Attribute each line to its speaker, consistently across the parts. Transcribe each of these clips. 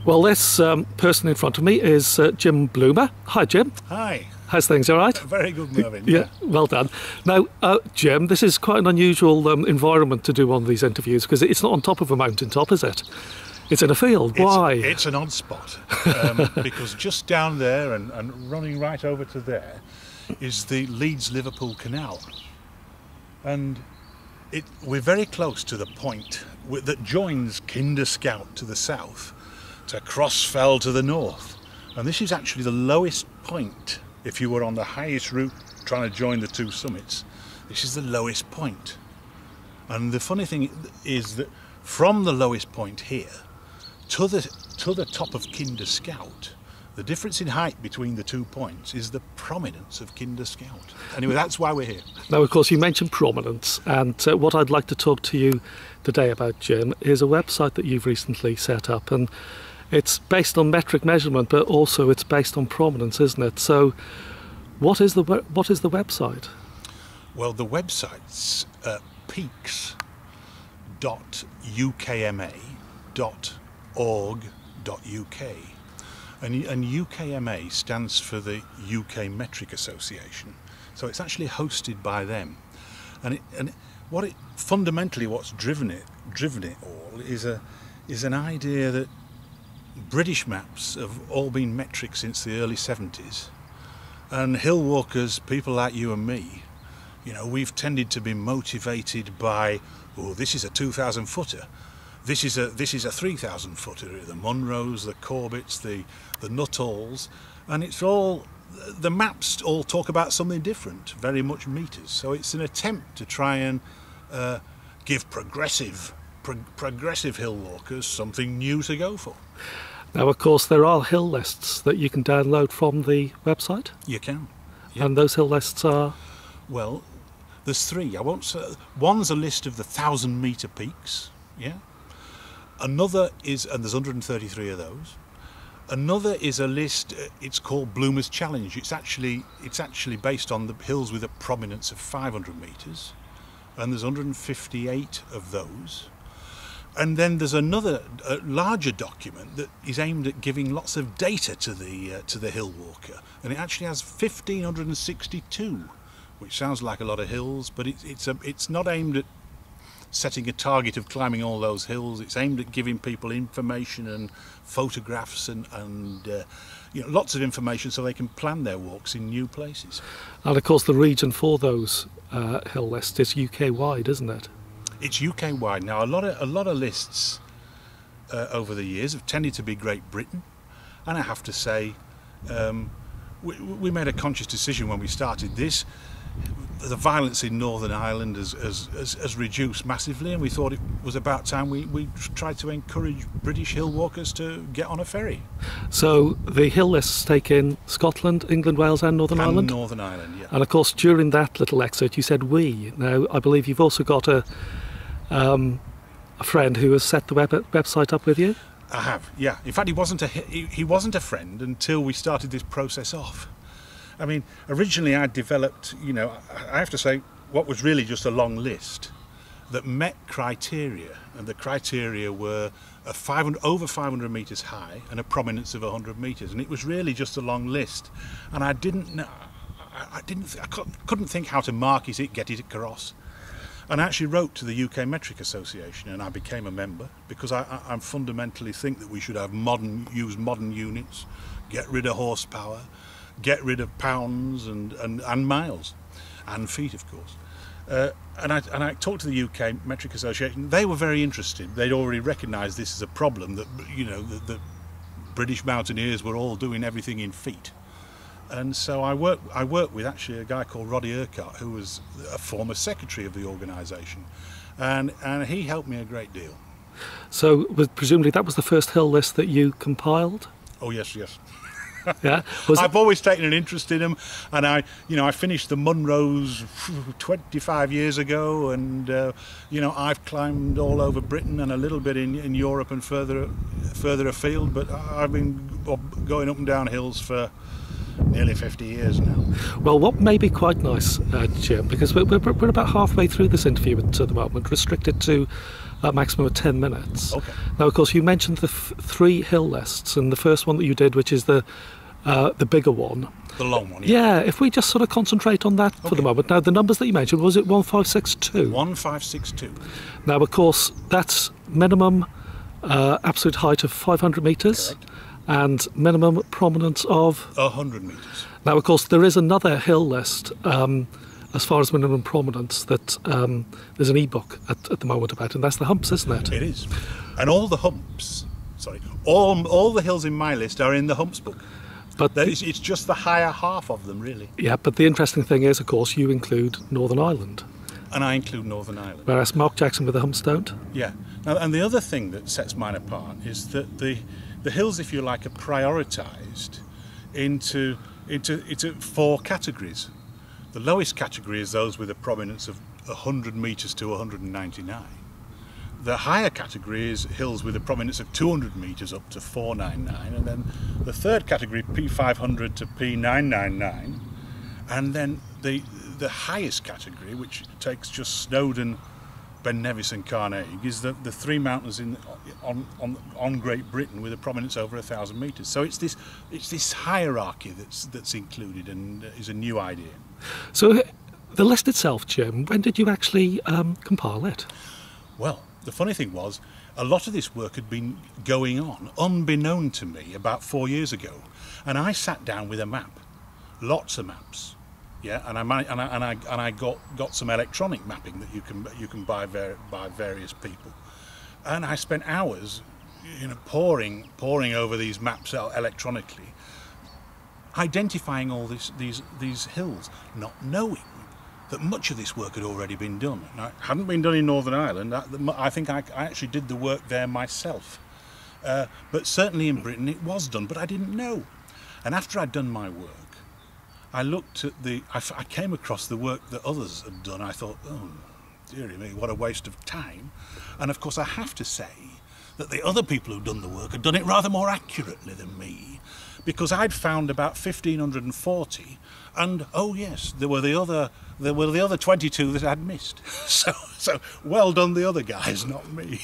Speaker 1: Well, this person in front of me is Jim Bloomer. Hi, Jim.
Speaker 2: Hi.
Speaker 1: How's things, all right?
Speaker 2: Very good, Myrddyn.
Speaker 1: Yeah, well done. Now, Jim, this is quite an unusual environment to do one of these interviews because it's not on top of a mountaintop, is it? It's in a field. Why?
Speaker 2: It's an odd spot because just down there and running right over to there is the Leeds-Liverpool Canal. And we're very close to the point that joins Kinder Scout to the south to Crossfell to the north. And this is actually the lowest point. If you were on the highest route trying to join the two summits, this is the lowest point. And the funny thing is that from the lowest point here to the top of Kinder Scout, the difference in height between the 2 points is the prominence of Kinder Scout. Anyway, that's why we're here.
Speaker 1: Now, of course, you mentioned prominence, and what I'd like to talk to you today about, Jim, is a website that you've recently set up, and it's based on metric measurement, but also it's based on prominence, isn't it? So, what is the website? Well, the
Speaker 2: website's peaks.ukma.org.uk. And UKMA stands for the UK Metric Association, so it's actually hosted by them. And fundamentally what's driven it all is an idea that British maps have all been metric since the early 70s, and hill walkers, people like you and me, you know, we've tended to be motivated by, oh, this is a 2,000 footer. This is a 3,000 footer, the Munros, the Corbetts, the Nuttalls, and it's all, the maps all talk about something different, very much meters. So it's an attempt to try and give progressive hill walkers something new to go for.
Speaker 1: Now, of course, there are hill lists that you can download from the website.
Speaker 2: You can. Yeah.
Speaker 1: And those hill lists are?
Speaker 2: Well, there's three. I won't say. One's a list of the 1,000-metre peaks. Yeah. Another is, and there's 133 of those. Another is a list. It's called Bloomer's Challenge. It's actually based on the hills with a prominence of 500 metres, and there's 158 of those. And then there's another larger document that is aimed at giving lots of data to the hill walker, and it actually has 1,562, which sounds like a lot of hills, but it's not aimed at setting a target of climbing all those hills. It's aimed at giving people information and photographs and you know, lots of information so they can plan their walks in new places.
Speaker 1: And of course, the region for those hill lists is UK-wide, isn't it?
Speaker 2: It's UK-wide. Now, a lot of lists over the years have tended to be Great Britain, and I have to say, we made a conscious decision when we started this. The violence in Northern Ireland has reduced massively, and we thought it was about time we tried to encourage British hill walkers to get on a ferry.
Speaker 1: So the hill lists take in Scotland, England, Wales and Northern Ireland?
Speaker 2: Northern Ireland, yeah.
Speaker 1: And of course, during that little excerpt you said we. Now, I believe you've also got a friend who has set the website up with you?
Speaker 2: I have, yeah. In fact, he wasn't a friend until we started this process off. I mean, originally I developed, you know, I have to say, what was really just a long list that met criteria, and the criteria were over 500 metres high and a prominence of 100 metres, and it was really just a long list, and I couldn't think how to market it, get it across. And I actually wrote to the UK Metric Association, and I became a member because I fundamentally think that we should have use modern units, get rid of horsepower, get rid of pounds and miles, and feet, of course. And I talked to the UK Metric Association. They were very interested. They'd already recognised this as a problem, that, you know, the British mountaineers were all doing everything in feet. And so I worked with actually a guy called Roddy Urquhart, who was a former secretary of the organisation, and he helped me a great deal.
Speaker 1: So presumably that was the first hill list that you compiled?
Speaker 2: Oh yes, yes.
Speaker 1: Yeah.
Speaker 2: I've always taken an interest in them, and I finished the Munros 25 years ago, and I've climbed all over Britain and a little bit in Europe and further afield, but I've been going up and down hills for nearly 50 years now.
Speaker 1: Well, what may be quite nice, Jim, because we're about halfway through this interview at the moment, restricted to a maximum of 10 minutes.
Speaker 2: Okay.
Speaker 1: Now, of course, you mentioned the 3 hill lists, and the first one that you did, which is the bigger one.
Speaker 2: The long one,
Speaker 1: Yeah, if we just sort of concentrate on that for the moment. Now, the numbers that you mentioned, was it 1562?
Speaker 2: 1562.
Speaker 1: Now, of course, that's minimum absolute height of 500 metres.
Speaker 2: Correct.
Speaker 1: And minimum prominence of
Speaker 2: 100 metres.
Speaker 1: Now, of course, there is another hill list as far as minimum prominence that there's an e-book at the moment about, and that's the humps, isn't it?
Speaker 2: It is. And all the humps, all the hills in my list are in the humps book.
Speaker 1: But
Speaker 2: It's just the higher half of them, really.
Speaker 1: yeah, but the interesting thing is, of course, you include Northern Ireland,
Speaker 2: And I include Northern Ireland.
Speaker 1: whereas Mark Jackson with the humps don't.
Speaker 2: Yeah. Now, and the other thing that sets mine apart is that the hills, if you like, are prioritised into 4 categories. The lowest category is those with a prominence of 100 metres to 199. The higher category is hills with a prominence of 200 metres up to 499, and then the third category, P500 to P999, and then the highest category, which takes just Snowdon, Ben Nevis and Carnaig, is the 3 mountains on Great Britain with a prominence over 1,000 metres. So it's this hierarchy that's included, and is a new idea.
Speaker 1: So the list itself, Jim, when did you actually compile it?
Speaker 2: Well, the funny thing was, a lot of this work had been going on, unbeknown to me, about 4 years ago, and I sat down with a map, lots of maps, yeah, and I got some electronic mapping that you can buy by various people, and I spent hours, poring over these maps electronically, identifying all these hills, not knowing that much of this work had already been done. Now, it hadn't been done in Northern Ireland. I think I actually did the work there myself. But certainly in Britain it was done, but I didn't know. And after I'd done my work, I looked at I came across the work that others had done. I thought, oh, dearie me, what a waste of time. And of course I have to say that the other people who'd done the work had done it rather more accurately than me, because I'd found about 1,540, and oh yes, there were the other 22 that I'd missed. So well done the other guys, not me.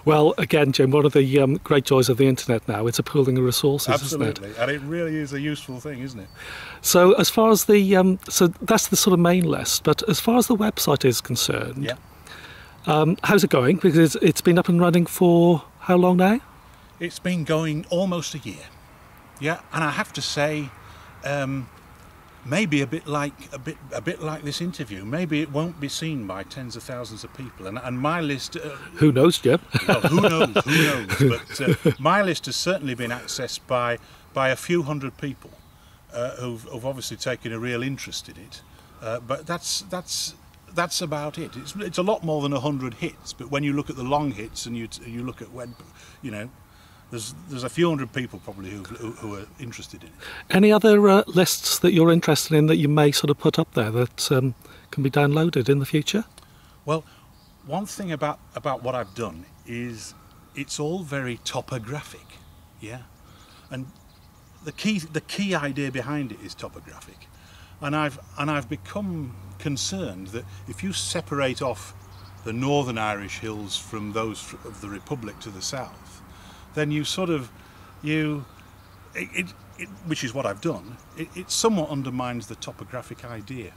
Speaker 1: Well, again, Jim, one of the great joys of the internet now, it's a pooling of resources,
Speaker 2: Absolutely,
Speaker 1: isn't it?
Speaker 2: and it really is a useful thing, isn't it?
Speaker 1: So as far as the so that's the sort of main list, but as far as the website is concerned,
Speaker 2: Yeah.
Speaker 1: how's it going? Because it's been up and running for how long now?
Speaker 2: It's been going almost a year. Yeah, and I have to say, maybe a bit like this interview. Maybe it won't be seen by tens of thousands of people. And my list.
Speaker 1: Who knows, Jim?
Speaker 2: Well, who knows? Who knows? But my list has certainly been accessed by a few hundred people who've obviously taken a real interest in it. But that's about it. It's a lot more than 100 hits. But when you look at the long hits and you look at when, There's a few hundred people probably who are interested in it. Any
Speaker 1: other lists that you're interested in that you may sort of put up there that can be downloaded in the future?
Speaker 2: Well, one thing about what I've done is it's all very topographic, yeah. And the key idea behind it is topographic, and I've become concerned that if you separate off the Northern Irish hills from those of the Republic to the south, then you sort of, which is what I've done, it somewhat undermines the topographic idea.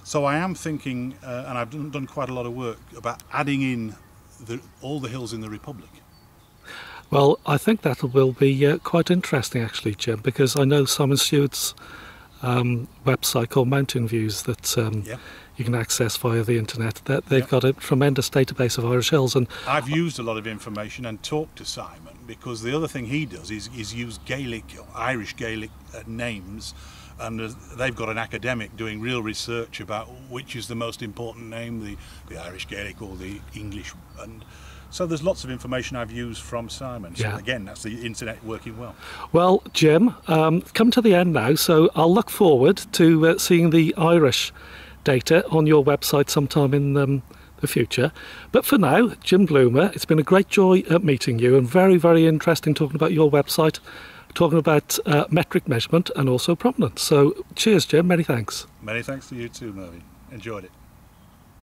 Speaker 2: So I am thinking, and I've done quite a lot of work about adding in all the hills in the Republic.
Speaker 1: Well, I think that will be quite interesting actually, Jim, because I know Simon Stewart's website called Mountain Views that you can access via the internet. That they've got a tremendous database of Irish hills, and
Speaker 2: I've used a lot of information and talked to Simon, because the other thing he does is use Irish Gaelic names, and they've got an academic doing real research about which is the most important name, the Irish Gaelic or the English, and so there's lots of information I've used from Simon. So again, that's the internet working well. Well,
Speaker 1: Jim, come to the end now, so I'll look forward to seeing the Irish data on your website sometime in the future. But for now, Jim Bloomer, it's been a great joy meeting you, and very, very interesting talking about your website, talking about metric measurement and also prominence. So cheers, Jim. Many thanks.
Speaker 2: Many thanks to you too, Myrddyn. Enjoyed it.